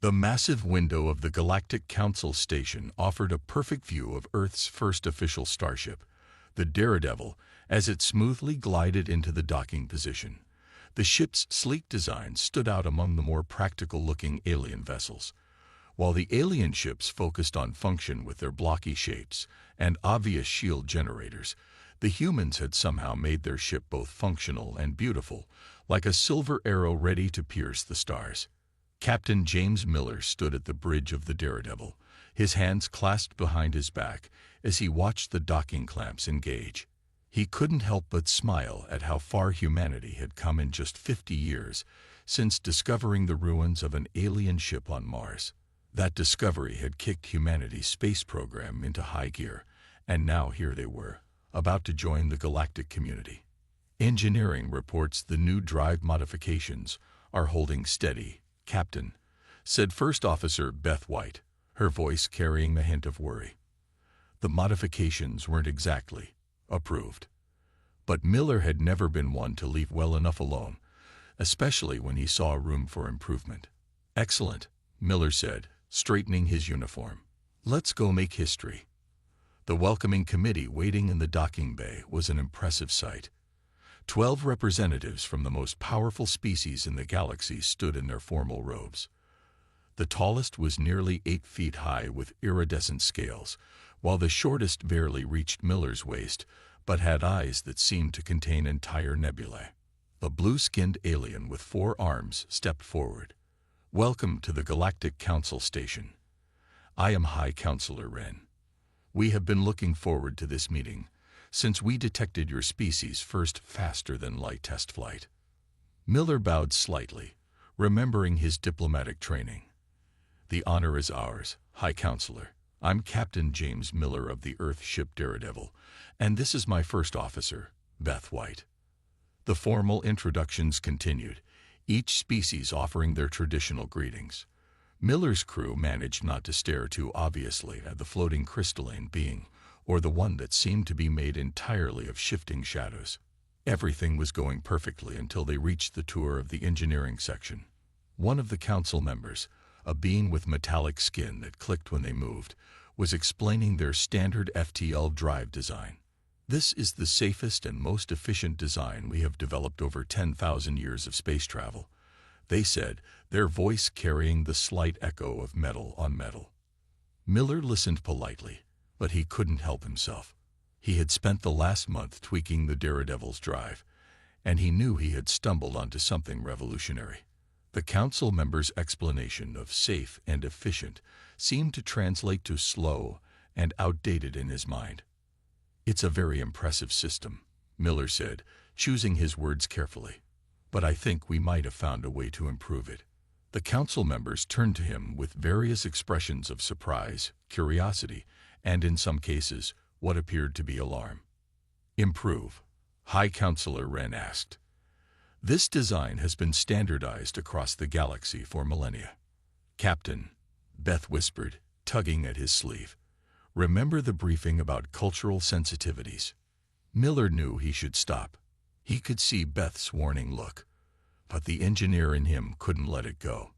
The massive window of the Galactic Council station offered a perfect view of Earth's first official starship, the Daredevil, as it smoothly glided into the docking position. The ship's sleek design stood out among the more practical-looking alien vessels. While the alien ships focused on function with their blocky shapes and obvious shield generators, the humans had somehow made their ship both functional and beautiful, like a silver arrow ready to pierce the stars. Captain James Miller stood at the bridge of the Daredevil, his hands clasped behind his back as he watched the docking clamps engage. He couldn't help but smile at how far humanity had come in just 50 years since discovering the ruins of an alien ship on Mars. That discovery had kicked humanity's space program into high gear, and now here they were, about to join the galactic community. Engineering reports the new drive modifications are holding steady, Captain, said First Officer Beth White, her voice carrying a hint of worry. The modifications weren't exactly approved. But Miller had never been one to leave well enough alone, especially when he saw room for improvement. Excellent, Miller said, straightening his uniform. Let's go make history. The welcoming committee waiting in the docking bay was an impressive sight. 12 representatives from the most powerful species in the galaxy stood in their formal robes. The tallest was nearly 8 feet high with iridescent scales, while the shortest barely reached Miller's waist, but had eyes that seemed to contain entire nebulae. A blue-skinned alien with 4 arms stepped forward. Welcome to the Galactic Council Station. I am High Counselor Wren. We have been looking forward to this meeting since we detected your species' first faster-than-light test flight. Miller bowed slightly, remembering his diplomatic training. The honor is ours, High Counselor. I'm Captain James Miller of the Earth ship Daredevil, and this is my first officer, Beth White. The formal introductions continued, each species offering their traditional greetings. Miller's crew managed not to stare too obviously at the floating crystalline being, or the one that seemed to be made entirely of shifting shadows. Everything was going perfectly until they reached the tour of the engineering section. One of the council members, a being with metallic skin that clicked when they moved, was explaining their standard FTL drive design. This is the safest and most efficient design we have developed over 10,000 years of space travel, they said, their voice carrying the slight echo of metal on metal. Miller listened politely, but he couldn't help himself. He had spent the last month tweaking the Daredevil's drive, and he knew he had stumbled onto something revolutionary. The council member's explanation of safe and efficient seemed to translate to slow and outdated in his mind. It's a very impressive system, Miller said, choosing his words carefully. But I think we might have found a way to improve it. The council members turned to him with various expressions of surprise, curiosity, and in some cases, what appeared to be alarm. Improve? High Counselor Wren asked. This design has been standardized across the galaxy for millennia. Captain, Beth whispered, tugging at his sleeve. Remember the briefing about cultural sensitivities? Miller knew he should stop. He could see Beth's warning look, but the engineer in him couldn't let it go.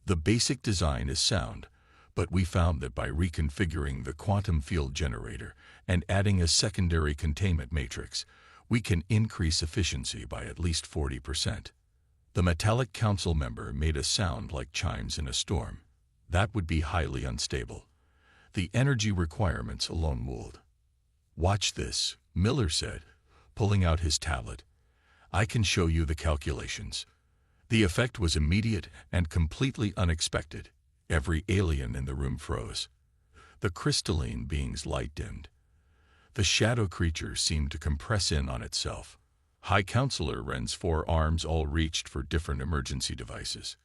The basic design is sound, but we found that by reconfiguring the quantum field generator and adding a secondary containment matrix, we can increase efficiency by at least 40%. The metallic council member made a sound like chimes in a storm. That would be highly unstable. The energy requirements alone would. Watch this, Miller said, pulling out his tablet. I can show you the calculations. The effect was immediate and completely unexpected. Every alien in the room froze. The crystalline being's light dimmed. The shadow creature seemed to compress in on itself. High Counselor Wren's 4 arms all reached for different emergency devices.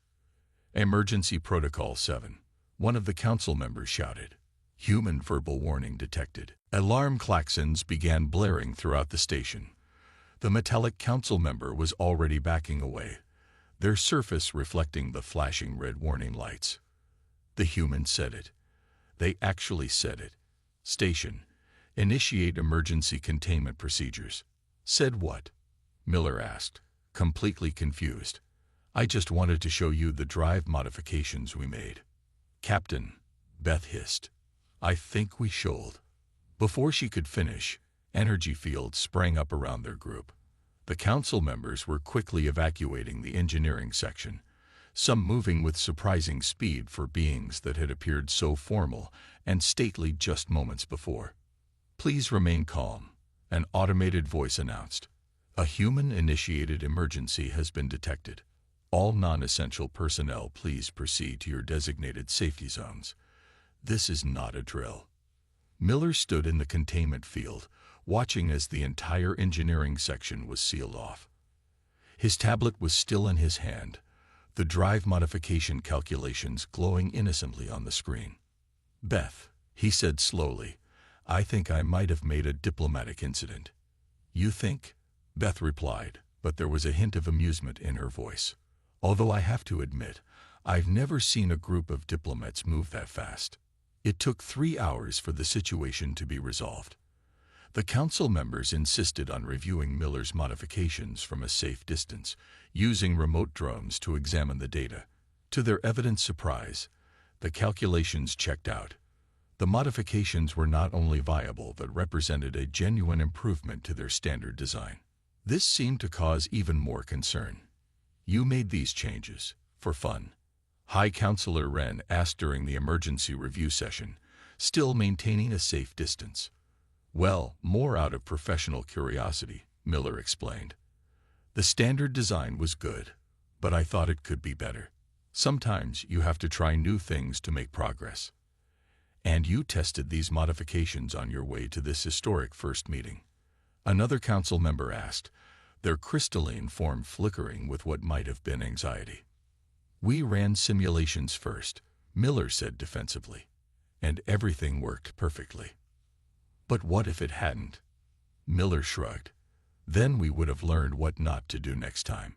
Emergency Protocol 7, one of the council members shouted. Human verbal warning detected. Alarm klaxons began blaring throughout the station. The metallic council member was already backing away, their surface reflecting the flashing red warning lights. The human said it. They actually said it. Station, initiate emergency containment procedures. Said what? Miller asked, completely confused. I just wanted to show you the drive modifications we made. Captain, Beth hissed. I think we should. Before she could finish, energy fields sprang up around their group. The council members were quickly evacuating the engineering section, some moving with surprising speed for beings that had appeared so formal and stately just moments before. Please remain calm, an automated voice announced. A human-initiated emergency has been detected. All non-essential personnel, please proceed to your designated safety zones. This is not a drill. Miller stood in the containment field, watching as the entire engineering section was sealed off. His tablet was still in his hand, the drive modification calculations glowing innocently on the screen. Beth, he said slowly, I think I might have made a diplomatic incident. You think? Beth replied, but there was a hint of amusement in her voice. Although I have to admit, I've never seen a group of diplomats move that fast. It took 3 hours for the situation to be resolved. The council members insisted on reviewing Miller's modifications from a safe distance, using remote drones to examine the data. To their evident surprise, the calculations checked out. The modifications were not only viable but represented a genuine improvement to their standard design. This seemed to cause even more concern. You made these changes for fun? High Counselor Wren asked during the emergency review session, still maintaining a safe distance. Well, more out of professional curiosity, Miller explained. The standard design was good, but I thought it could be better. Sometimes you have to try new things to make progress. And you tested these modifications on your way to this historic first meeting. Another council member asked, their crystalline form flickering with what might have been anxiety. We ran simulations first, Miller said defensively, and everything worked perfectly. But what if it hadn't? Miller shrugged. Then we would have learned what not to do next time.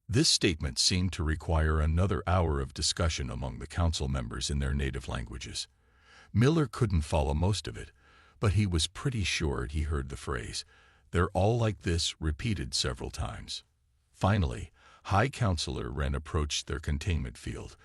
This statement seemed to require another hour of discussion among the council members in their native languages. Miller couldn't follow most of it, but he was pretty sure he heard the phrase, "They're all like this," repeated several times. Finally, High Counselor Wren approached their containment field,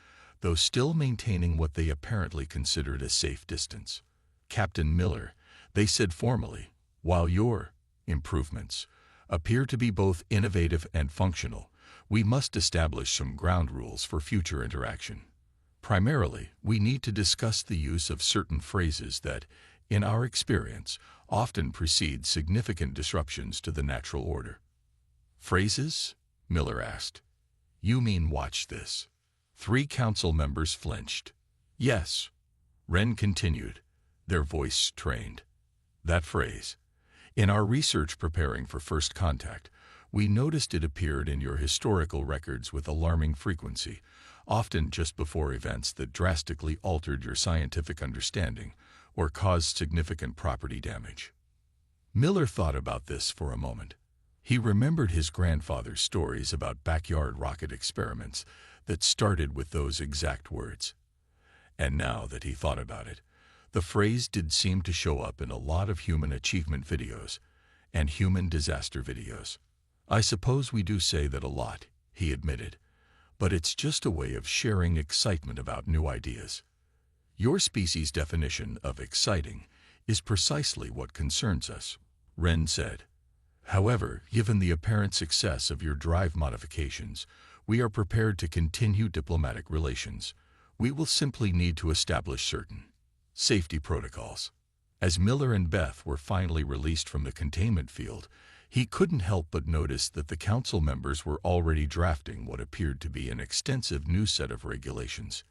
though still maintaining what they apparently considered a safe distance. Captain Miller, they said formally, while your improvements appear to be both innovative and functional, we must establish some ground rules for future interaction. Primarily, we need to discuss the use of certain phrases that, in our experience, often precede significant disruptions to the natural order. Phrases? Miller asked. You mean watch this? 3 council members flinched. Yes. Wren continued, their voice strained. That phrase. In our research preparing for first contact, we noticed it appeared in your historical records with alarming frequency, often just before events that drastically altered your scientific understanding or caused significant property damage. Miller thought about this for a moment. He remembered his grandfather's stories about backyard rocket experiments that started with those exact words. And now that he thought about it, the phrase did seem to show up in a lot of human achievement videos and human disaster videos. I suppose we do say that a lot, he admitted, but it's just a way of sharing excitement about new ideas. Your species' definition of exciting is precisely what concerns us, Wren said. However, given the apparent success of your drive modifications, we are prepared to continue diplomatic relations. We will simply need to establish certain safety protocols. As Miller and Beth were finally released from the containment field, he couldn't help but notice that the council members were already drafting what appeared to be an extensive new set of regulations.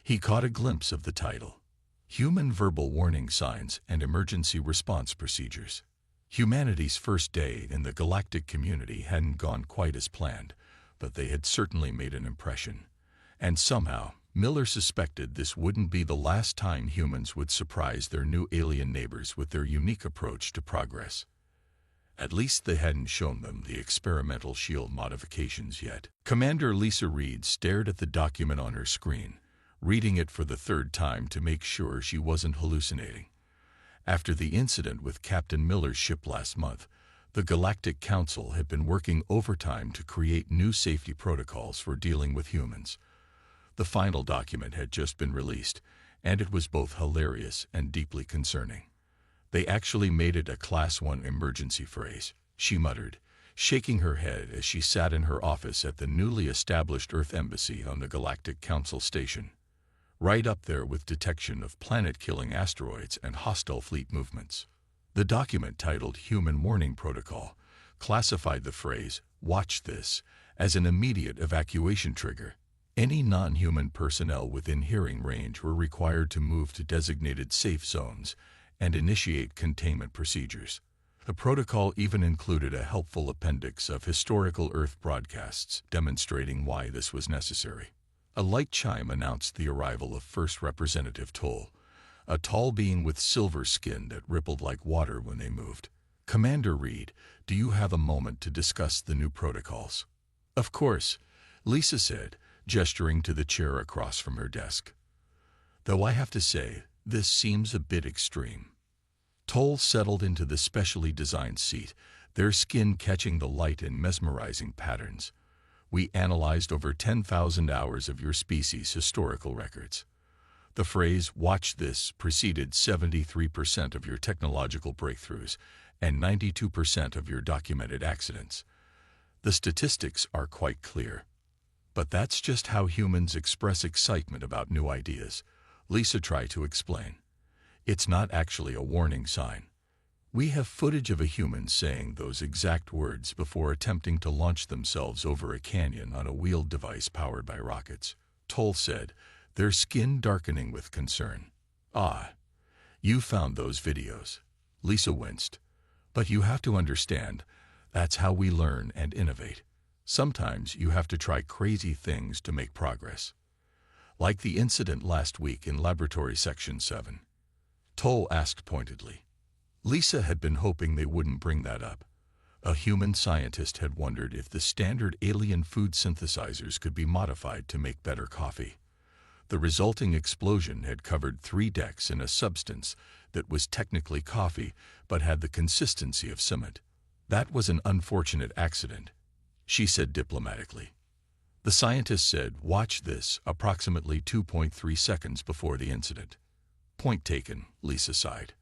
He caught a glimpse of the title, Human Verbal Warning Signs and Emergency Response Procedures. Humanity's first day in the galactic community hadn't gone quite as planned, but they had certainly made an impression. And somehow, Miller suspected this wouldn't be the last time humans would surprise their new alien neighbors with their unique approach to progress. At least they hadn't shown them the experimental shield modifications yet. Commander Lisa Reed stared at the document on her screen, reading it for the 3rd time to make sure she wasn't hallucinating. After the incident with Captain Miller's ship last month, The Galactic Council had been working overtime to create new safety protocols for dealing with humans. The final document had just been released, and it was both hilarious and deeply concerning. They actually made it a Class 1 emergency phrase, she muttered, shaking her head as she sat in her office at the newly established Earth Embassy on the Galactic Council station, right up there with detection of planet-killing asteroids and hostile fleet movements. The document, titled Human Warning Protocol, classified the phrase, "Watch this," as an immediate evacuation trigger. Any non-human personnel within hearing range were required to move to designated safe zones and initiate containment procedures. The protocol even included a helpful appendix of historical Earth broadcasts demonstrating why this was necessary. A light chime announced the arrival of First Representative Toll, a tall being with silver skin that rippled like water when they moved. "Commander Reed, do you have a moment to discuss the new protocols?" "Of course," Lisa said, gesturing to the chair across from her desk. "Though I have to say, this seems a bit extreme." Toll settled into the specially designed seat, their skin catching the light in mesmerizing patterns. "We analyzed over 10,000 hours of your species' historical records. The phrase, 'Watch this,' preceded 73% of your technological breakthroughs and 92% of your documented accidents. The statistics are quite clear. But that's just how humans express excitement about new ideas," Lisa tried to explain. "It's not actually a warning sign. We have footage of a human saying those exact words before attempting to launch themselves over a canyon on a wheeled device powered by rockets," Toll said, their skin darkening with concern. "Ah, you found those videos." Lisa winced. "But you have to understand, that's how we learn and innovate. Sometimes you have to try crazy things to make progress. Like the incident last week in Laboratory Section 7. Toll asked pointedly. Lisa had been hoping they wouldn't bring that up. A human scientist had wondered if the standard alien food synthesizers could be modified to make better coffee. The resulting explosion had covered 3 decks in a substance that was technically coffee but had the consistency of cement. "That was an unfortunate accident," she said diplomatically. The scientist said, "Watch this," approximately 2.3 seconds before the incident. "Point taken," Lisa sighed.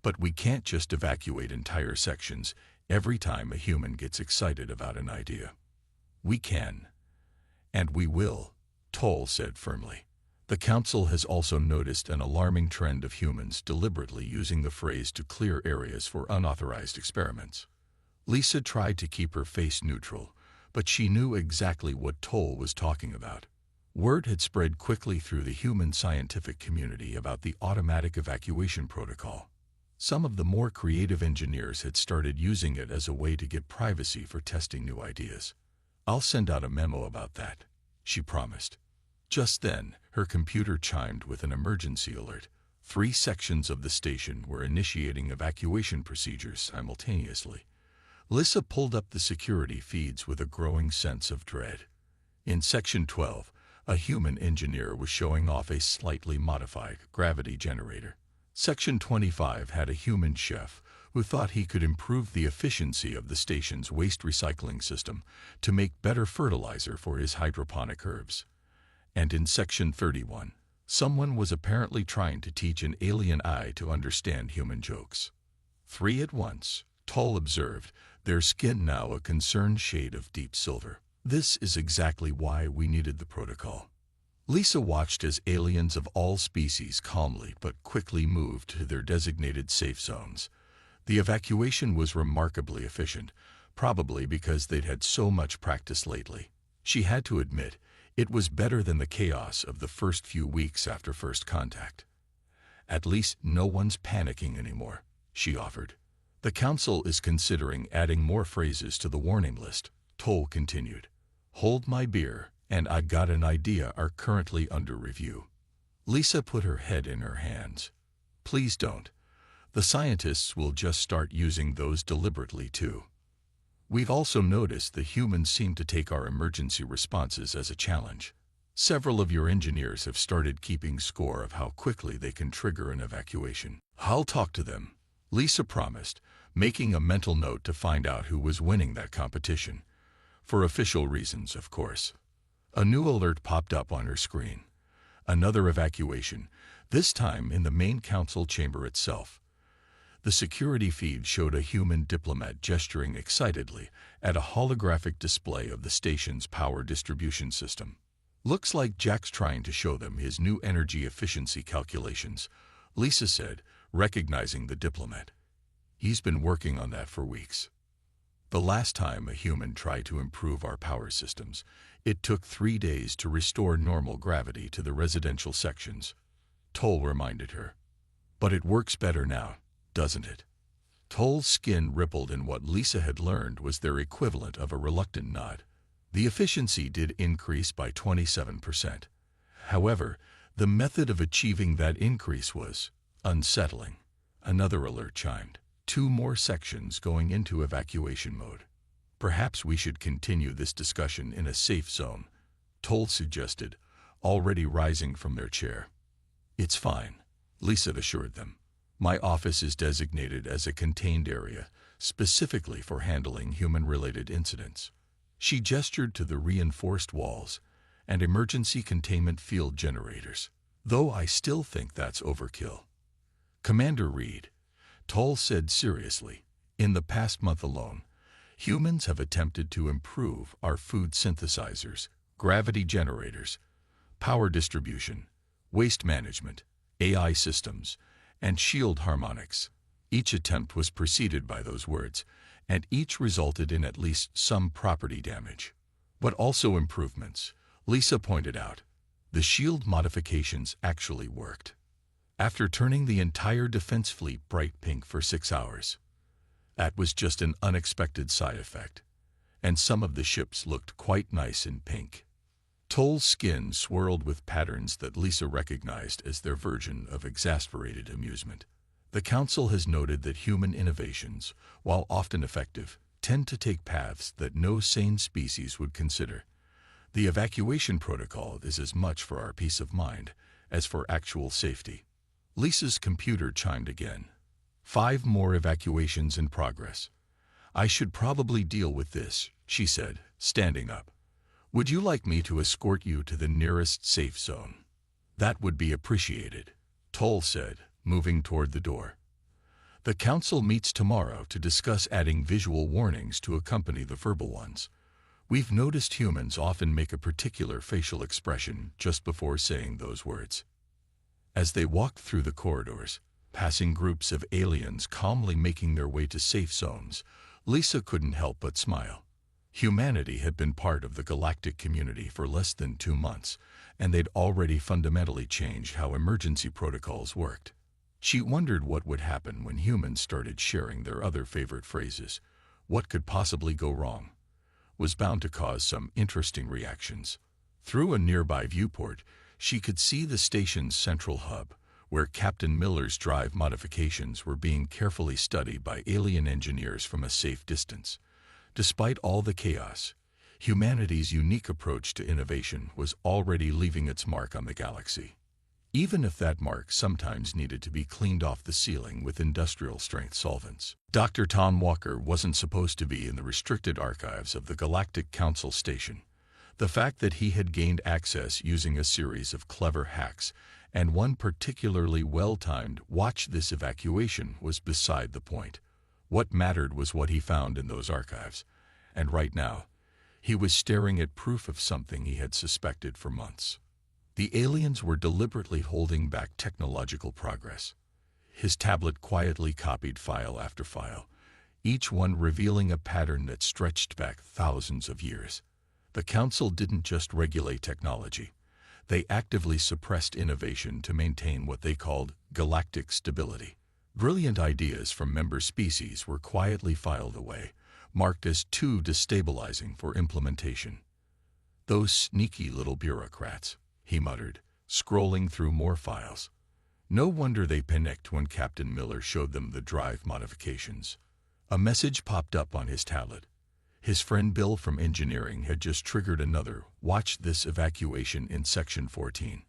"But we can't just evacuate entire sections every time a human gets excited about an idea." "We can. And we will," Toll said firmly. The Council has also noticed an alarming trend of humans deliberately using the phrase to clear areas for unauthorized experiments. Lisa tried to keep her face neutral, but she knew exactly what Toll was talking about. Word had spread quickly through the human scientific community about the automatic evacuation protocol. Some of the more creative engineers had started using it as a way to get privacy for testing new ideas. "I'll send out a memo about that," she promised. Just then, her computer chimed with an emergency alert. 3 sections of the station were initiating evacuation procedures simultaneously. Lisa pulled up the security feeds with a growing sense of dread. In Section 12, a human engineer was showing off a slightly modified gravity generator. Section 25 had a human chef who thought he could improve the efficiency of the station's waste recycling system to make better fertilizer for his hydroponic herbs. And in Section 31, someone was apparently trying to teach an alien eye to understand human jokes. 3 at once, Toll observed, their skin now a concerned shade of deep silver. "This is exactly why we needed the protocol." Lisa watched as aliens of all species calmly but quickly moved to their designated safe zones. The evacuation was remarkably efficient, probably because they'd had so much practice lately. She had to admit, it was better than the chaos of the first few weeks after first contact. "At least no one's panicking anymore," she offered. "The Council is considering adding more phrases to the warning list," Toll continued. "Hold my beer, and I got an idea are currently under review." Lisa put her head in her hands. "Please don't. The scientists will just start using those deliberately too. We've also noticed the humans seem to take our emergency responses as a challenge. Several of your engineers have started keeping score of how quickly they can trigger an evacuation." "I'll talk to them," Lisa promised, making a mental note to find out who was winning that competition. For official reasons, of course. A new alert popped up on her screen. Another evacuation, this time in the main council chamber itself. The security feed showed a human diplomat gesturing excitedly at a holographic display of the station's power distribution system. "Looks like Jack's trying to show them his new energy efficiency calculations," Lisa said, recognizing the diplomat. "He's been working on that for weeks. The last time a human tried to improve our power systems, it took 3 days to restore normal gravity to the residential sections," Toll reminded her. "But it works better now, doesn't it?" Toll's skin rippled in what Lisa had learned was their equivalent of a reluctant nod. The efficiency did increase by 27%. However, the method of achieving that increase was unsettling. Another alert chimed. 2 more sections going into evacuation mode. "Perhaps we should continue this discussion in a safe zone," Toll suggested, already rising from their chair. "It's fine," Lisa assured them. "My office is designated as a contained area, specifically for handling human-related incidents." She gestured to the reinforced walls and emergency containment field generators. "Though I still think that's overkill." "Commander Reed," Toll said seriously, "in the past month alone, humans have attempted to improve our food synthesizers, gravity generators, power distribution, waste management, AI systems, and shield harmonics." Each attempt was preceded by those words, and each resulted in at least some property damage. But also improvements, Lisa pointed out. The shield modifications actually worked. After turning the entire defense fleet bright pink for 6 hours. That was just an unexpected side effect. And some of the ships looked quite nice in pink. Toll's skin swirled with patterns that Lisa recognized as their version of exasperated amusement. The Council has noted that human innovations, while often effective, tend to take paths that no sane species would consider. The evacuation protocol is as much for our peace of mind as for actual safety. Lisa's computer chimed again. 5 more evacuations in progress. "I should probably deal with this," she said, standing up. "Would you like me to escort you to the nearest safe zone?" "That would be appreciated," Toll said, moving toward the door. "The Council meets tomorrow to discuss adding visual warnings to accompany the verbal ones. We've noticed humans often make a particular facial expression just before saying those words." As they walked through the corridors, passing groups of aliens calmly making their way to safe zones, Lisa couldn't help but smile. Humanity had been part of the galactic community for less than 2 months, and they'd already fundamentally changed how emergency protocols worked. She wondered what would happen when humans started sharing their other favorite phrases. What could possibly go wrong? Was bound to cause some interesting reactions. Through a nearby viewport, she could see the station's central hub, where Captain Miller's drive modifications were being carefully studied by alien engineers from a safe distance. Despite all the chaos, humanity's unique approach to innovation was already leaving its mark on the galaxy. Even if that mark sometimes needed to be cleaned off the ceiling with industrial-strength solvents. Dr. Tom Walker wasn't supposed to be in the restricted archives of the Galactic Council Station. The fact that he had gained access using a series of clever hacks and one particularly well-timed "watch this evacuation" was beside the point. What mattered was what he found in those archives, and right now, he was staring at proof of something he had suspected for months. The aliens were deliberately holding back technological progress. His tablet quietly copied file after file, each one revealing a pattern that stretched back thousands of years. The Council didn't just regulate technology. They actively suppressed innovation to maintain what they called galactic stability. Brilliant ideas from member species were quietly filed away, marked as too destabilizing for implementation. "Those sneaky little bureaucrats," he muttered, scrolling through more files. No wonder they panicked when Captain Miller showed them the drive modifications. A message popped up on his tablet. His friend Bill from engineering had just triggered another "watch this evacuation" in Section 14.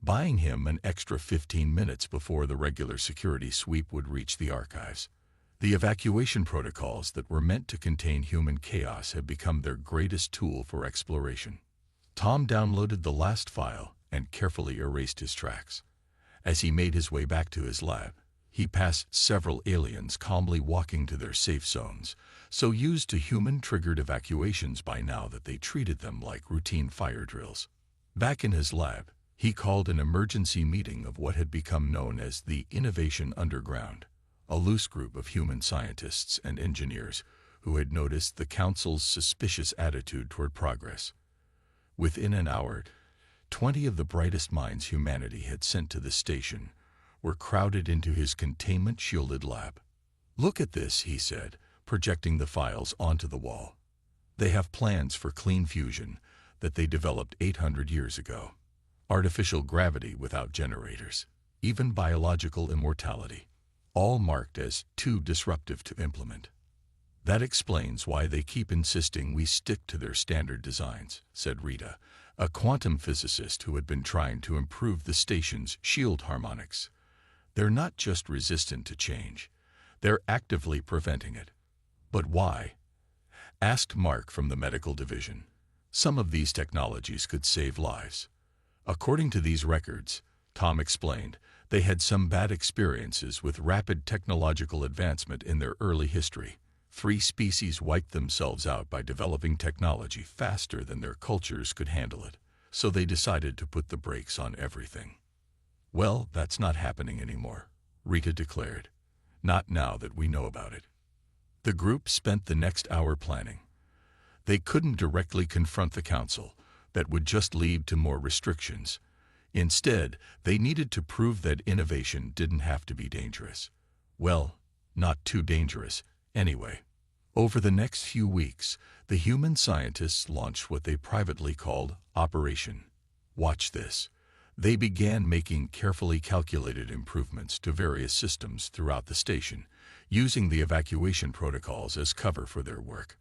buying him an extra 15 minutes before the regular security sweep would reach the archives. The evacuation protocols that were meant to contain human chaos had become their greatest tool for exploration. Tom downloaded the last file and carefully erased his tracks. As he made his way back to his lab, he passed several aliens calmly walking to their safe zones, so used to human-triggered evacuations by now that they treated them like routine fire drills. Back in his lab, he called an emergency meeting of what had become known as the Innovation Underground, a loose group of human scientists and engineers who had noticed the Council's suspicious attitude toward progress. Within an hour, 20 of the brightest minds humanity had sent to the station were crowded into his containment-shielded lab. "Look at this," he said, projecting the files onto the wall. "They have plans for clean fusion that they developed 800 years ago. Artificial gravity without generators, even biological immortality, all marked as too disruptive to implement. That explains why they keep insisting we stick to their standard designs," said Rita, a quantum physicist who had been trying to improve the station's shield harmonics. "They're not just resistant to change, they're actively preventing it." "But why?" asked Mark from the medical division. "Some of these technologies could save lives. According to these records," Tom explained, "they had some bad experiences with rapid technological advancement in their early history. 3 species wiped themselves out by developing technology faster than their cultures could handle it, so they decided to put the brakes on everything." "Well, that's not happening anymore," Rita declared. "Not now that we know about it." The group spent the next hour planning. They couldn't directly confront the Council. That would just lead to more restrictions. Instead, they needed to prove that innovation didn't have to be dangerous. Well, not too dangerous, anyway. Over the next few weeks, the human scientists launched what they privately called Operation Watch This. They began making carefully calculated improvements to various systems throughout the station, using the evacuation protocols as cover for their work.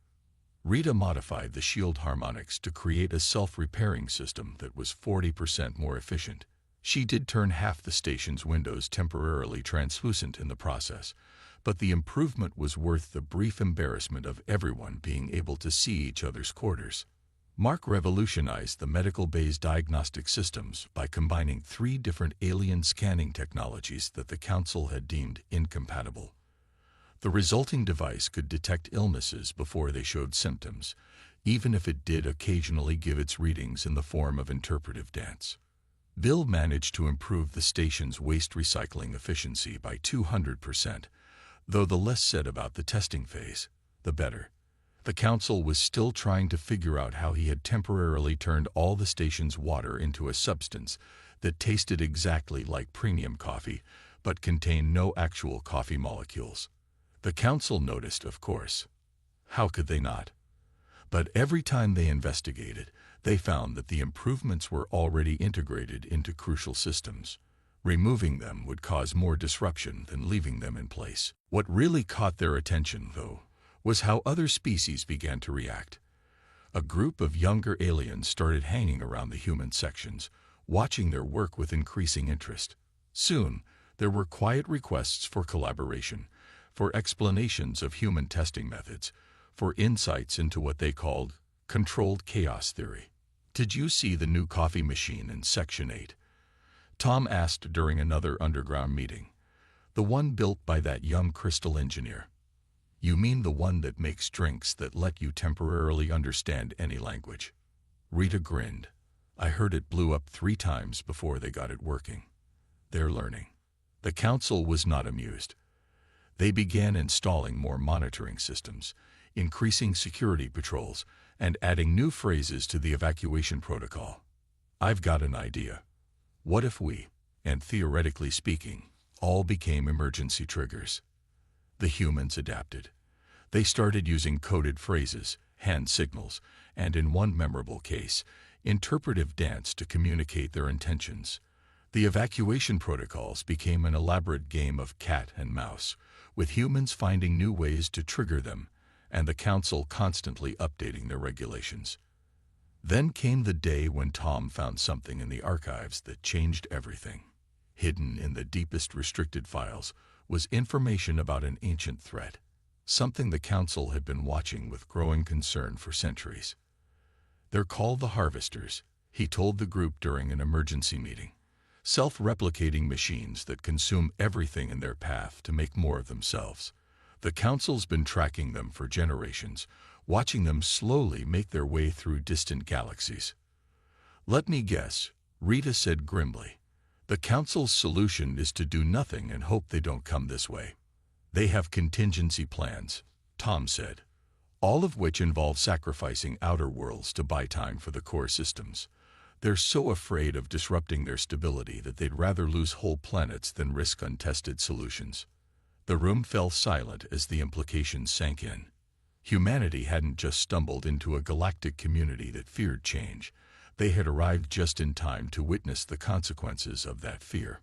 Rita modified the shield harmonics to create a self-repairing system that was 40% more efficient. She did turn half the station's windows temporarily translucent in the process, but the improvement was worth the brief embarrassment of everyone being able to see each other's quarters. Mark revolutionized the medical bay's diagnostic systems by combining 3 different alien scanning technologies that the Council had deemed incompatible. The resulting device could detect illnesses before they showed symptoms, even if it did occasionally give its readings in the form of interpretive dance. Bill managed to improve the station's waste recycling efficiency by 200%, though the less said about the testing phase, the better. The Council was still trying to figure out how he had temporarily turned all the station's water into a substance that tasted exactly like premium coffee, but contained no actual coffee molecules. The Council noticed, of course. How could they not? But every time they investigated, they found that the improvements were already integrated into crucial systems. Removing them would cause more disruption than leaving them in place. What really caught their attention, though, was how other species began to react. A group of younger aliens started hanging around the human sections, watching their work with increasing interest. Soon, there were quiet requests for collaboration, for explanations of human testing methods, for insights into what they called controlled chaos theory. "Did you see the new coffee machine in Section 8? Tom asked during another underground meeting. "The one built by that young crystal engineer." "You mean the one that makes drinks that let you temporarily understand any language?" Rita grinned. "I heard it blew up 3 times before they got it working. They're learning." The Council was not amused. They began installing more monitoring systems, increasing security patrols, and adding new phrases to the evacuation protocol. "I've got an idea. What if we, and theoretically speaking, all became emergency triggers?" The humans adapted. They started using coded phrases, hand signals, and in one memorable case, interpretive dance to communicate their intentions. The evacuation protocols became an elaborate game of cat and mouse, with humans finding new ways to trigger them, and the Council constantly updating their regulations. Then came the day when Tom found something in the archives that changed everything. Hidden in the deepest restricted files was information about an ancient threat, something the Council had been watching with growing concern for centuries. "They're called the Harvesters," he told the group during an emergency meeting. "Self-replicating machines that consume everything in their path to make more of themselves. The Council's been tracking them for generations, watching them slowly make their way through distant galaxies." "Let me guess," Rita said grimly. "The Council's solution is to do nothing and hope they don't come this way." "They have contingency plans," Tom said, "all of which involve sacrificing outer worlds to buy time for the core systems. They're so afraid of disrupting their stability that they'd rather lose whole planets than risk untested solutions." The room fell silent as the implications sank in. Humanity hadn't just stumbled into a galactic community that feared change. They had arrived just in time to witness the consequences of that fear.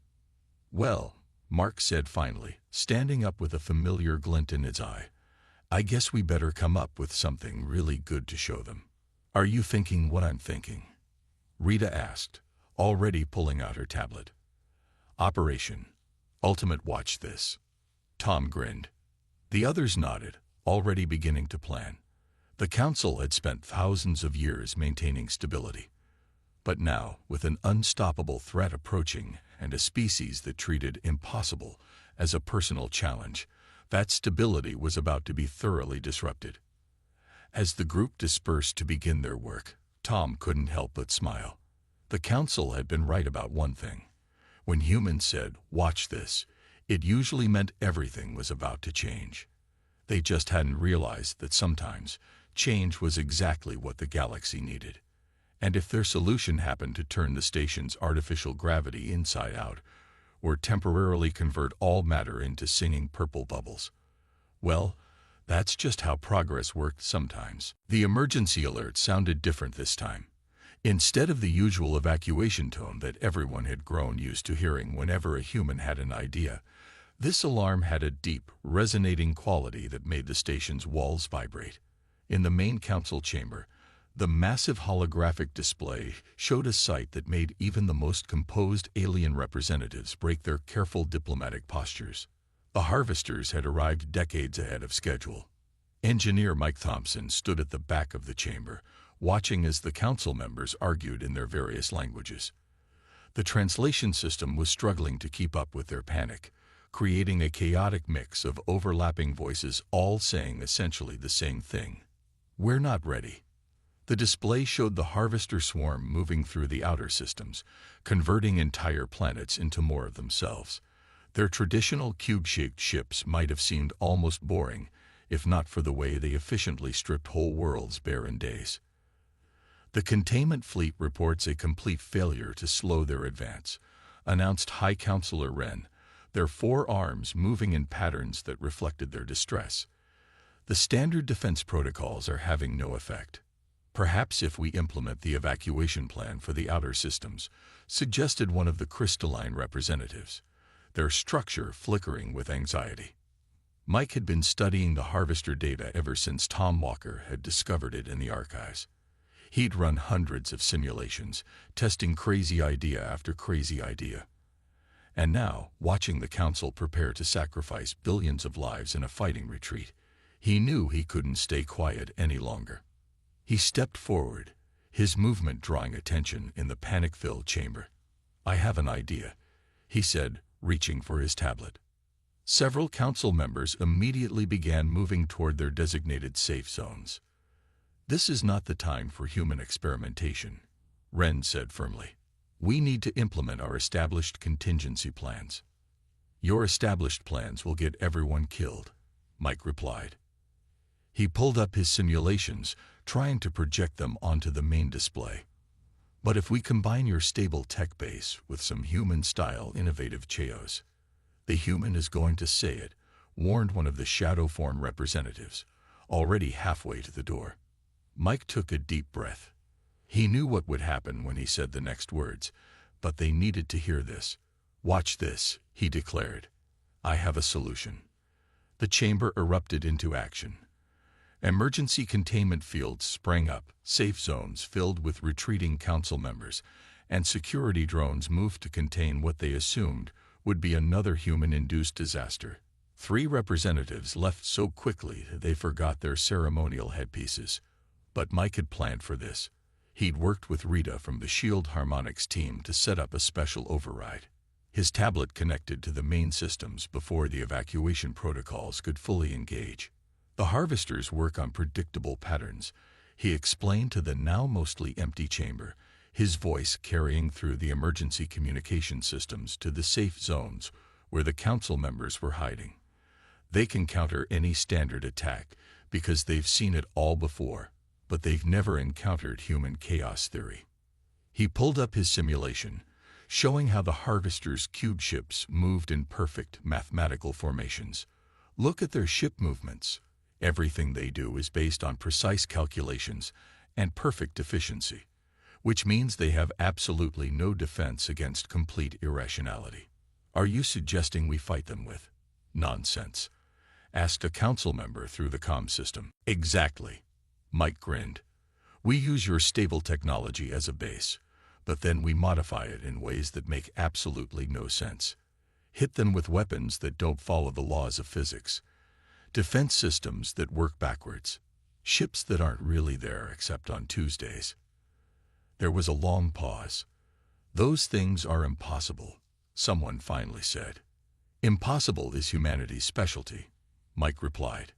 "Well," Mark said finally, standing up with a familiar glint in his eye, "I guess we better come up with something really good to show them." "Are you thinking what I'm thinking?" Rita asked, already pulling out her tablet. "Operation Ultimate Watch This." Tom grinned. The others nodded, already beginning to plan. The Council had spent thousands of years maintaining stability. But now, with an unstoppable threat approaching and a species that treated impossible as a personal challenge, that stability was about to be thoroughly disrupted. As the group dispersed to begin their work, Tom couldn't help but smile. The Council had been right about one thing. When humans said, "Watch this," it usually meant everything was about to change. They just hadn't realized that sometimes change was exactly what the galaxy needed. And if their solution happened to turn the station's artificial gravity inside out, or temporarily convert all matter into singing purple bubbles, well, that's just how progress worked sometimes. The emergency alert sounded different this time. Instead of the usual evacuation tone that everyone had grown used to hearing whenever a human had an idea, this alarm had a deep, resonating quality that made the station's walls vibrate. In the main council chamber, the massive holographic display showed a sight that made even the most composed alien representatives break their careful diplomatic postures. The Harvesters had arrived decades ahead of schedule. Engineer Mike Thompson stood at the back of the chamber, watching as the council members argued in their various languages. The translation system was struggling to keep up with their panic, creating a chaotic mix of overlapping voices all saying essentially the same thing. "We're not ready." The display showed the Harvester swarm moving through the outer systems, converting entire planets into more of themselves. Their traditional cube-shaped ships might have seemed almost boring, if not for the way they efficiently stripped whole worlds bare in days. "The containment fleet reports a complete failure to slow their advance," announced High Counselor Wren, their four arms moving in patterns that reflected their distress. "The standard defense protocols are having no effect. Perhaps if we implement the evacuation plan for the outer systems," suggested one of the crystalline representatives, their structure flickering with anxiety. Mike had been studying the Harvester data ever since Tom Walker had discovered it in the archives. He'd run hundreds of simulations, testing crazy idea after crazy idea. And now, watching the Council prepare to sacrifice billions of lives in a fighting retreat, he knew he couldn't stay quiet any longer. He stepped forward, his movement drawing attention in the panic-filled chamber. "I have an idea," he said, reaching for his tablet. Several council members immediately began moving toward their designated safe zones. "This is not the time for human experimentation," Wren said firmly. "We need to implement our established contingency plans." "Your established plans will get everyone killed," Mike replied. He pulled up his simulations, trying to project them onto the main display. "But if we combine your stable tech base with some human-style innovative chaos," "The human is going to say it," warned one of the shadow form representatives, already halfway to the door. Mike took a deep breath. He knew what would happen when he said the next words, but they needed to hear this. "Watch this," he declared. "I have a solution." The chamber erupted into action. Emergency containment fields sprang up, safe zones filled with retreating council members, and security drones moved to contain what they assumed would be another human-induced disaster. 3 representatives left so quickly that they forgot their ceremonial headpieces. But Mike had planned for this. He'd worked with Rita from the Shield Harmonics team to set up a special override. His tablet connected to the main systems before the evacuation protocols could fully engage. The harvesters work on predictable patterns, he explained to the now mostly empty chamber, his voice carrying through the emergency communication systems to the safe zones where the council members were hiding. They can counter any standard attack because they've seen it all before, but they've never encountered human chaos theory. He pulled up his simulation, showing how the harvesters' cube ships moved in perfect mathematical formations. Look at their ship movements. Everything they do is based on precise calculations and perfect efficiency, which means they have absolutely no defense against complete irrationality. Are you suggesting we fight them with nonsense? Asked a council member through the comm system. Exactly. Mike grinned. We use your stable technology as a base, but then we modify it in ways that make absolutely no sense. Hit them with weapons that don't follow the laws of physics. Defense systems that work backwards. Ships that aren't really there except on Tuesdays. There was a long pause. Those things are impossible, someone finally said. Impossible is humanity's specialty, Mike replied.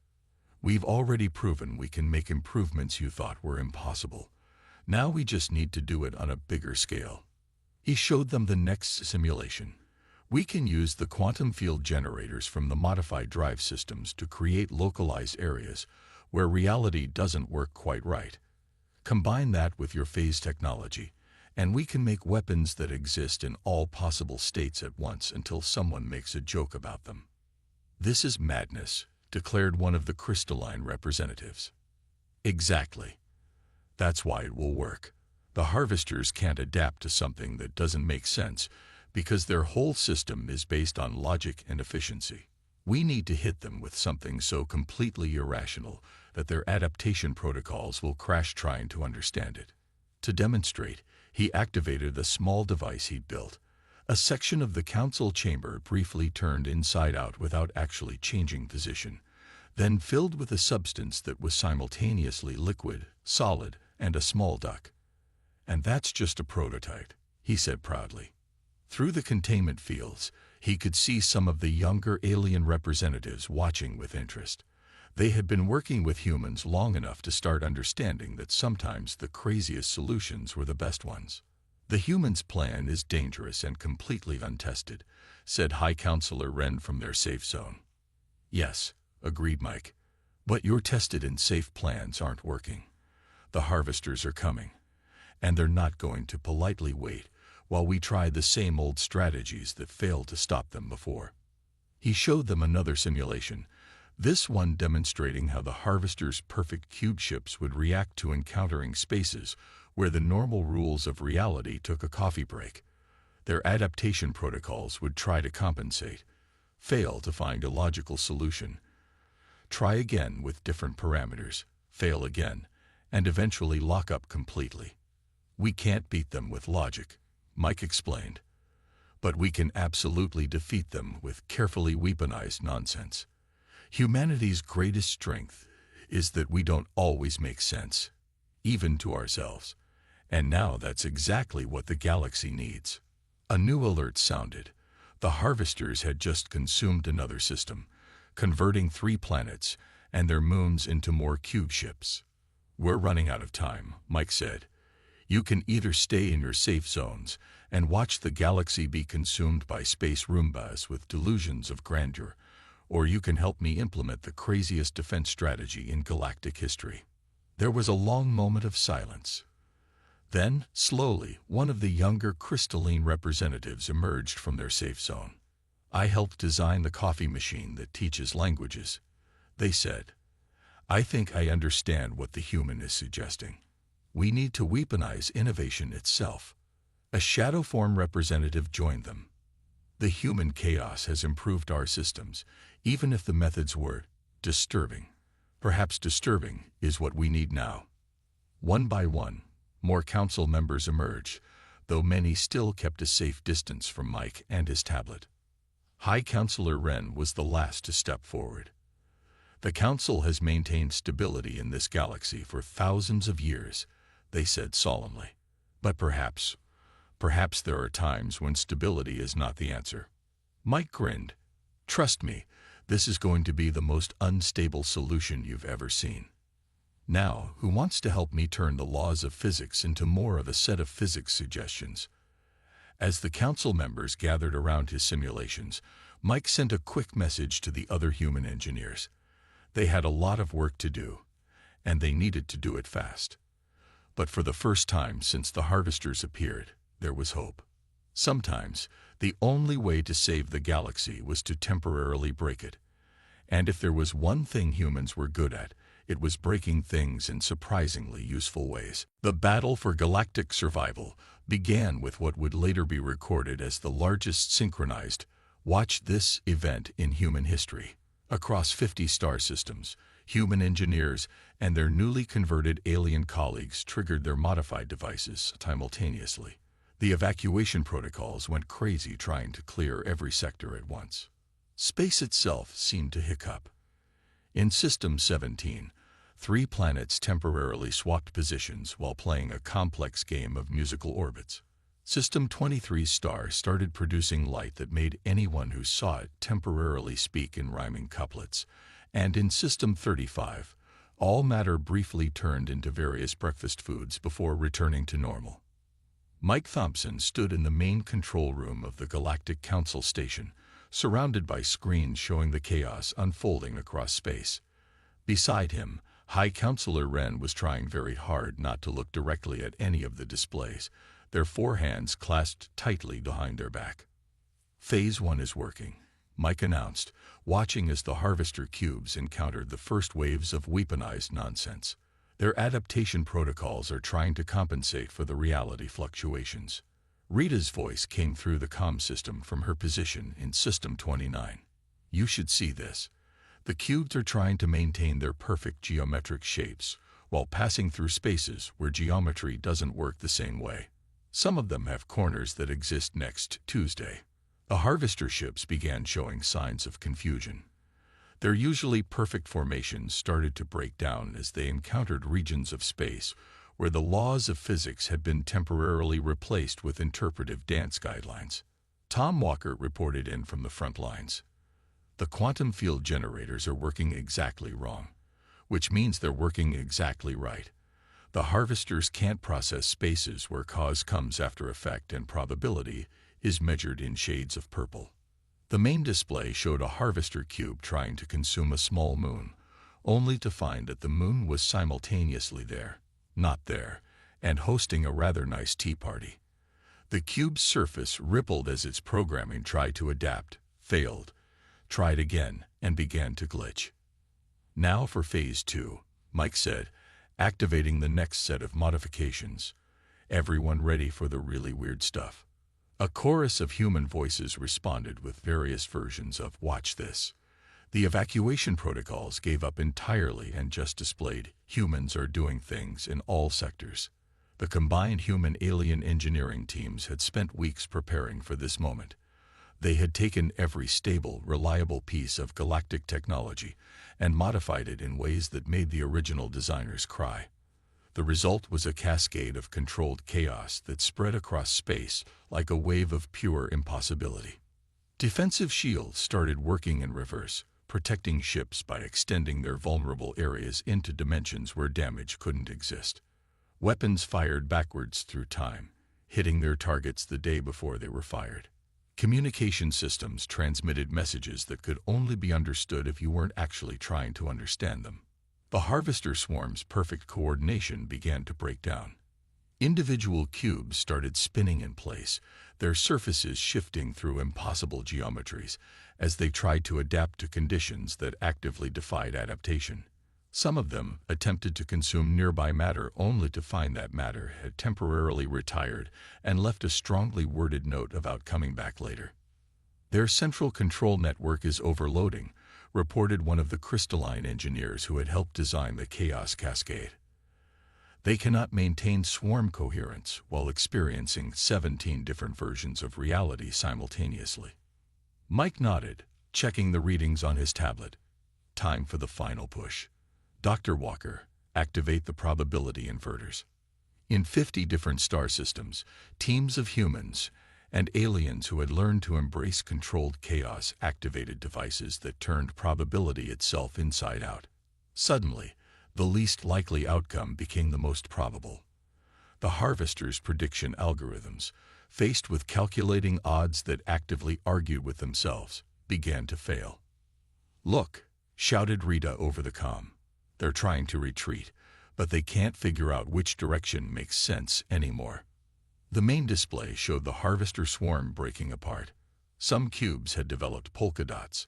We've already proven we can make improvements you thought were impossible. Now we just need to do it on a bigger scale. He showed them the next simulation. We can use the quantum field generators from the modified drive systems to create localized areas where reality doesn't work quite right. Combine that with your phase technology, and we can make weapons that exist in all possible states at once until someone makes a joke about them. This is madness, declared one of the crystalline representatives. Exactly. That's why it will work. The harvesters can't adapt to something that doesn't make sense because their whole system is based on logic and efficiency. We need to hit them with something so completely irrational that their adaptation protocols will crash trying to understand it. To demonstrate, he activated a small device he'd built. A section of the council chamber briefly turned inside out without actually changing position, then filled with a substance that was simultaneously liquid, solid, and a small duck. And that's just a prototype, he said proudly. Through the containment fields, he could see some of the younger alien representatives watching with interest. They had been working with humans long enough to start understanding that sometimes the craziest solutions were the best ones. The humans' plan is dangerous and completely untested, said High Counselor Wren from their safe zone. Yes, agreed Mike, but your tested and safe plans aren't working. The harvesters are coming, and they're not going to politely wait while we try the same old strategies that failed to stop them before. He showed them another simulation, this one demonstrating how the harvesters' perfect cube ships would react to encountering spaces where the normal rules of reality took a coffee break. Their adaptation protocols would try to compensate, fail to find a logical solution, try again with different parameters, fail again, and eventually lock up completely. We can't beat them with logic, Mike explained, but we can absolutely defeat them with carefully weaponized nonsense. Humanity's greatest strength is that we don't always make sense, even to ourselves. And now that's exactly what the galaxy needs. A new alert sounded. The harvesters had just consumed another system, converting 3 planets and their moons into more cube ships. We're running out of time, Mike said. You can either stay in your safe zones and watch the galaxy be consumed by space Roombas with delusions of grandeur, or you can help me implement the craziest defense strategy in galactic history. There was a long moment of silence. Then, slowly, one of the younger crystalline representatives emerged from their safe zone. I helped design the coffee machine that teaches languages, they said. I think I understand what the human is suggesting. We need to weaponize innovation itself. A shadow form representative joined them. The human chaos has improved our systems, even if the methods were disturbing. perhaps disturbing, is what we need now. One by one, more council members emerged, though many still kept a safe distance from Mike and his tablet. High Counselor Wren was the last to step forward. The council has maintained stability in this galaxy for thousands of years, they said solemnly. But perhaps there are times when stability is not the answer. Mike grinned. Trust me, this is going to be the most unstable solution you've ever seen. Now, who wants to help me turn the laws of physics into more of a set of physics suggestions? As the council members gathered around his simulations, Mike sent a quick message to the other human engineers. They had a lot of work to do, and they needed to do it fast. But for the first time since the harvesters appeared, there was hope. Sometimes, the only way to save the galaxy was to temporarily break it. And if there was one thing humans were good at, it was breaking things in surprisingly useful ways. The battle for galactic survival began with what would later be recorded as the largest synchronized, watch this, event in human history. Across 50 star systems, human engineers and their newly converted alien colleagues triggered their modified devices simultaneously. The evacuation protocols went crazy trying to clear every sector at once. Space itself seemed to hiccup. In System 17, 3 planets temporarily swapped positions while playing a complex game of musical orbits. System 23's star started producing light that made anyone who saw it temporarily speak in rhyming couplets, and in System 35, all matter briefly turned into various breakfast foods before returning to normal. Mike Thompson stood in the main control room of the Galactic Council Station, surrounded by screens showing the chaos unfolding across space. Beside him, High Counselor Wren was trying very hard not to look directly at any of the displays, their 4 hands clasped tightly behind their back. Phase 1 is working, Mike announced, watching as the harvester cubes encountered the first waves of weaponized nonsense. Their adaptation protocols are trying to compensate for the reality fluctuations. Rita's voice came through the comm system from her position in System 29. You should see this. The cubes are trying to maintain their perfect geometric shapes while passing through spaces where geometry doesn't work the same way. Some of them have corners that exist next Tuesday. The harvester ships began showing signs of confusion. Their usually perfect formations started to break down as they encountered regions of space where the laws of physics had been temporarily replaced with interpretive dance guidelines. Tom Walker reported in from the front lines. The quantum field generators are working exactly wrong, which means they're working exactly right. The harvesters can't process spaces where cause comes after effect and probability is measured in shades of purple. The main display showed a harvester cube trying to consume a small moon, only to find that the moon was simultaneously there, not there, and hosting a rather nice tea party. The cube's surface rippled as its programming tried to adapt, failed, tried again, and began to glitch. Now for Phase 2, Mike said, activating the next set of modifications. Everyone ready for the really weird stuff. A chorus of human voices responded with various versions of "Watch this." The evacuation protocols gave up entirely and just displayed "Humans are doing things" in all sectors. The combined human-alien engineering teams had spent weeks preparing for this moment. They had taken every stable, reliable piece of galactic technology and modified it in ways that made the original designers cry. The result was a cascade of controlled chaos that spread across space like a wave of pure impossibility. Defensive shields started working in reverse, protecting ships by extending their vulnerable areas into dimensions where damage couldn't exist. Weapons fired backwards through time, hitting their targets the day before they were fired. Communication systems transmitted messages that could only be understood if you weren't actually trying to understand them. The harvester swarm's perfect coordination began to break down. Individual cubes started spinning in place, their surfaces shifting through impossible geometries as they tried to adapt to conditions that actively defied adaptation. Some of them attempted to consume nearby matter only to find that matter had temporarily retired and left a strongly worded note about coming back later. Their central control network is overloading, reported one of the crystalline engineers who had helped design the Chaos Cascade. They cannot maintain swarm coherence while experiencing 17 different versions of reality simultaneously. Mike nodded, checking the readings on his tablet. Time for the final push. Dr. Walker, activate the probability inverters. In 50 different star systems, teams of humans and aliens who had learned to embrace controlled chaos activated devices that turned probability itself inside out. Suddenly, the least likely outcome became the most probable. The Harvester's prediction algorithms, faced with calculating odds that actively argued with themselves, began to fail. "Look," shouted Rita over the comm. "They're trying to retreat, but they can't figure out which direction makes sense anymore." The main display showed the Harvester swarm breaking apart. Some cubes had developed polka dots.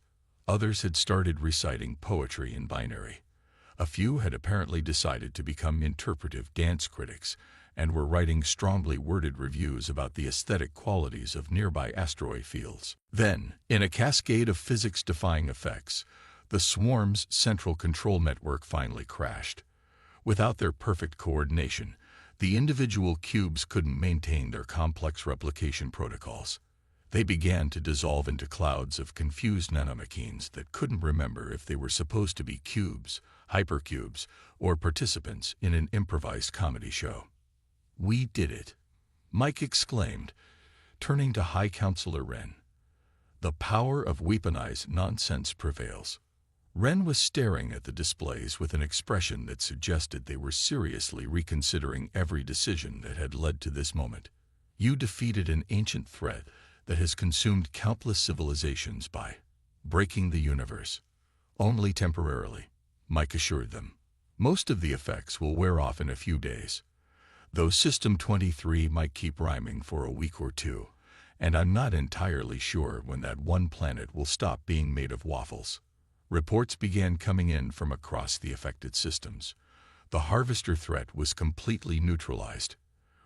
Others had started reciting poetry in binary. A few had apparently decided to become interpretive dance critics and were writing strongly worded reviews about the aesthetic qualities of nearby asteroid fields. Then, in a cascade of physics-defying effects, the swarm's central control network finally crashed. Without their perfect coordination, the individual cubes couldn't maintain their complex replication protocols. They began to dissolve into clouds of confused nanomachines that couldn't remember if they were supposed to be cubes, hypercubes, or participants in an improvised comedy show. "We did it," Mike exclaimed, turning to High Counselor Wren. "The power of weaponized nonsense prevails." Wren was staring at the displays with an expression that suggested they were seriously reconsidering every decision that had led to this moment. "You defeated an ancient threat that has consumed countless civilizations by breaking the universe." "Only temporarily," Mike assured them. "Most of the effects will wear off in a few days. Though System 23 might keep rhyming for a week or two, and I'm not entirely sure when that one planet will stop being made of waffles." Reports began coming in from across the affected systems. The Harvester threat was completely neutralized.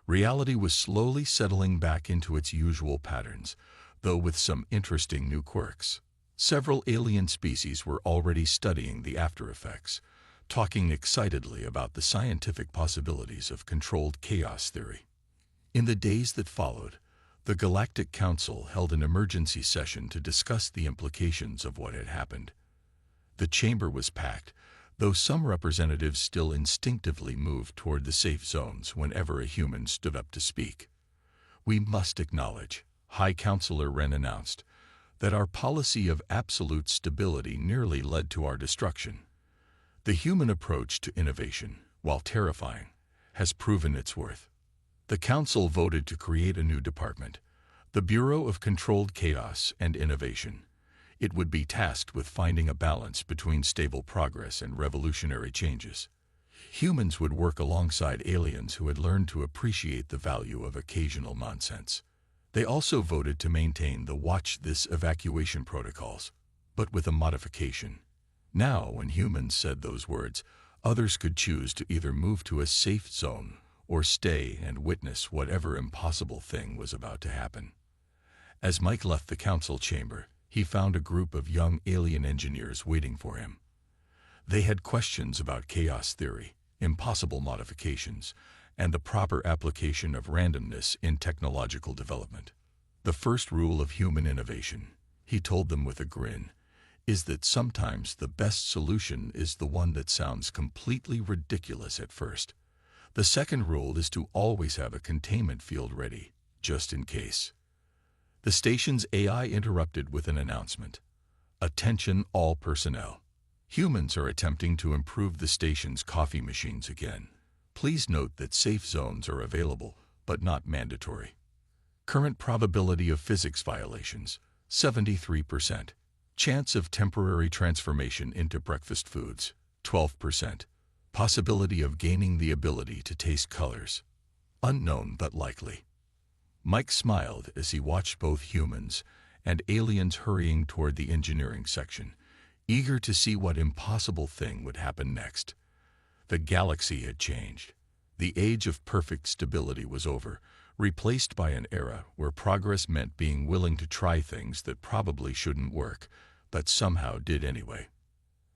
Reality was slowly settling back into its usual patterns, though with some interesting new quirks. Several alien species were already studying the after effects, talking excitedly about the scientific possibilities of controlled chaos theory. In the days that followed, the Galactic Council held an emergency session to discuss the implications of what had happened. The chamber was packed, though some representatives still instinctively moved toward the safe zones whenever a human stood up to speak. "We must acknowledge," High Counselor Wren announced, "that our policy of absolute stability nearly led to our destruction. The human approach to innovation, while terrifying, has proven its worth." The Council voted to create a new department, the Bureau of Controlled Chaos and Innovation. It would be tasked with finding a balance between stable progress and revolutionary changes. Humans would work alongside aliens who had learned to appreciate the value of occasional nonsense. They also voted to maintain the Watch This evacuation protocols, but with a modification. Now, when humans said those words, others could choose to either move to a safe zone or stay and witness whatever impossible thing was about to happen. As Mike left the council chamber, he found a group of young alien engineers waiting for him. They had questions about chaos theory, impossible modifications, and the proper application of randomness in technological development. "The first rule of human innovation," he told them with a grin, "is that sometimes the best solution is the one that sounds completely ridiculous at first. The second rule is to always have a containment field ready, just in case." The station's AI interrupted with an announcement. "Attention all personnel. Humans are attempting to improve the station's coffee machines again. Please note that safe zones are available, but not mandatory. Current probability of physics violations, 73%. Chance of temporary transformation into breakfast foods, 12%. Possibility of gaining the ability to taste colors, unknown but likely." Mike smiled as he watched both humans and aliens hurrying toward the engineering section, eager to see what impossible thing would happen next. The galaxy had changed. The age of perfect stability was over, replaced by an era where progress meant being willing to try things that probably shouldn't work, but somehow did anyway.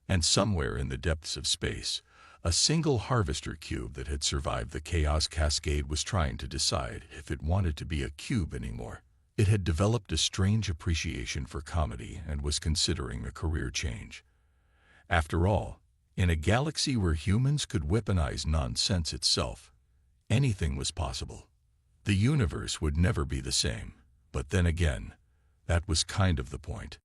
And somewhere in the depths of space, a single harvester cube that had survived the chaos cascade was trying to decide if it wanted to be a cube anymore. It had developed a strange appreciation for comedy and was considering a career change. After all, in a galaxy where humans could weaponize nonsense itself, anything was possible. The universe would never be the same, but then again, that was kind of the point.